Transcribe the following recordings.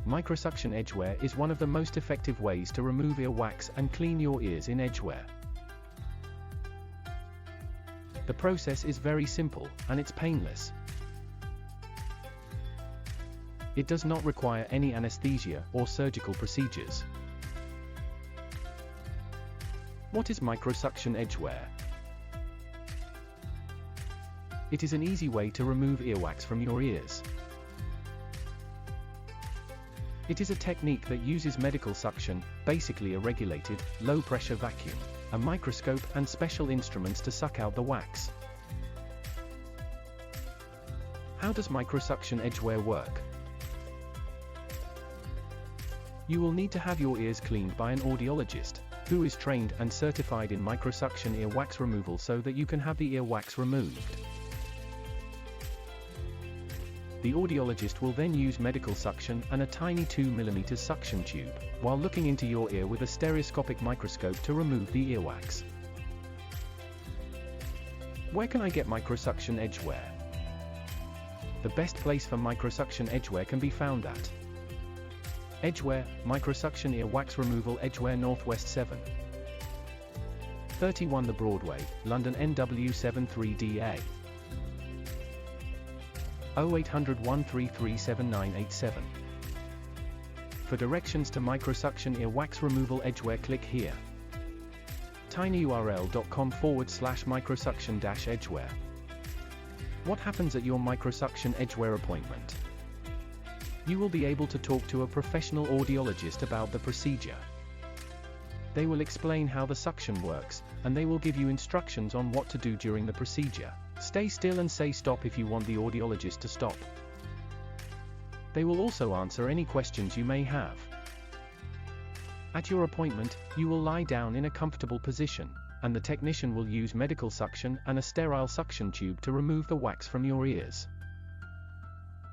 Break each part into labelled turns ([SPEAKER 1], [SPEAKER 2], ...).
[SPEAKER 1] Microsuction Edgware is one of the most effective ways to remove earwax and clean your ears in edgeware. The process is very simple, and it's painless. It does not require any anesthesia or surgical procedures. What is microsuction edgeware? It is an easy way to remove earwax from your ears. It is a technique that uses medical suction, basically a regulated, low-pressure vacuum, a microscope and special instruments to suck out the wax. How does microsuction edgeware work? You will need to have your ears cleaned by an audiologist, who is trained and certified in microsuction earwax removal so that you can have the earwax removed. The audiologist will then use medical suction and a tiny 2mm suction tube, while looking into your ear with a stereoscopic microscope to remove the earwax. Where can I get microsuction edgeware? The best place for microsuction edgeware can be found at Edgeware, Microsuction Earwax Removal Edgeware Northwest 7, 31 The Broadway, London NW73DA. 0800 133 7987. For directions to microsuction earwax removal edgeware, click here. tinyurl.com/microsuction-edgeware. What happens at your microsuction edgeware appointment? You will be able to talk to a professional audiologist about the procedure. They will explain how the suction works, and they will give you instructions on what to do during the procedure. Stay still and say stop if you want the audiologist to stop. They will also answer any questions you may have. At your appointment, you will lie down in a comfortable position, and the technician will use medical suction and a sterile suction tube to remove the wax from your ears.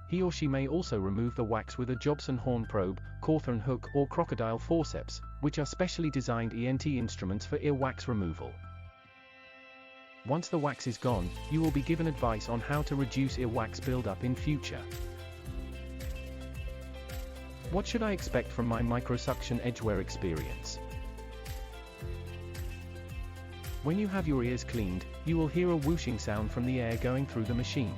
[SPEAKER 1] He or she may also remove the wax with a Jobson horn probe, Cawthorne hook or crocodile forceps, which are specially designed ENT instruments for earwax removal. Once the wax is gone, you will be given advice on how to reduce earwax buildup in future. What should I expect from my microsuction edgeware experience? When you have your ears cleaned, you will hear a whooshing sound from the air going through the machine.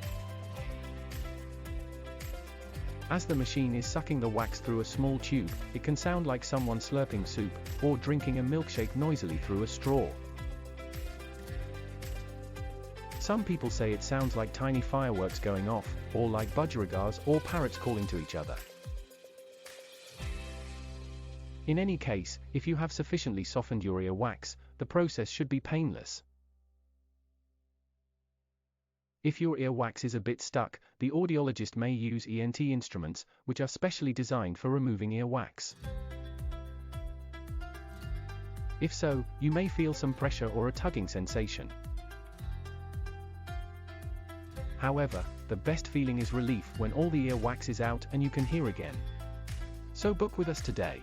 [SPEAKER 1] As the machine is sucking the wax through a small tube, it can sound like someone slurping soup, or drinking a milkshake noisily through a straw. Some people say it sounds like tiny fireworks going off, or like budgerigars or parrots calling to each other. In any case, if you have sufficiently softened your earwax, the process should be painless. If your earwax is a bit stuck, the audiologist may use ENT instruments, which are specially designed for removing earwax. If so, you may feel some pressure or a tugging sensation. However, the best feeling is relief when all the earwax is out and you can hear again. So book with us today.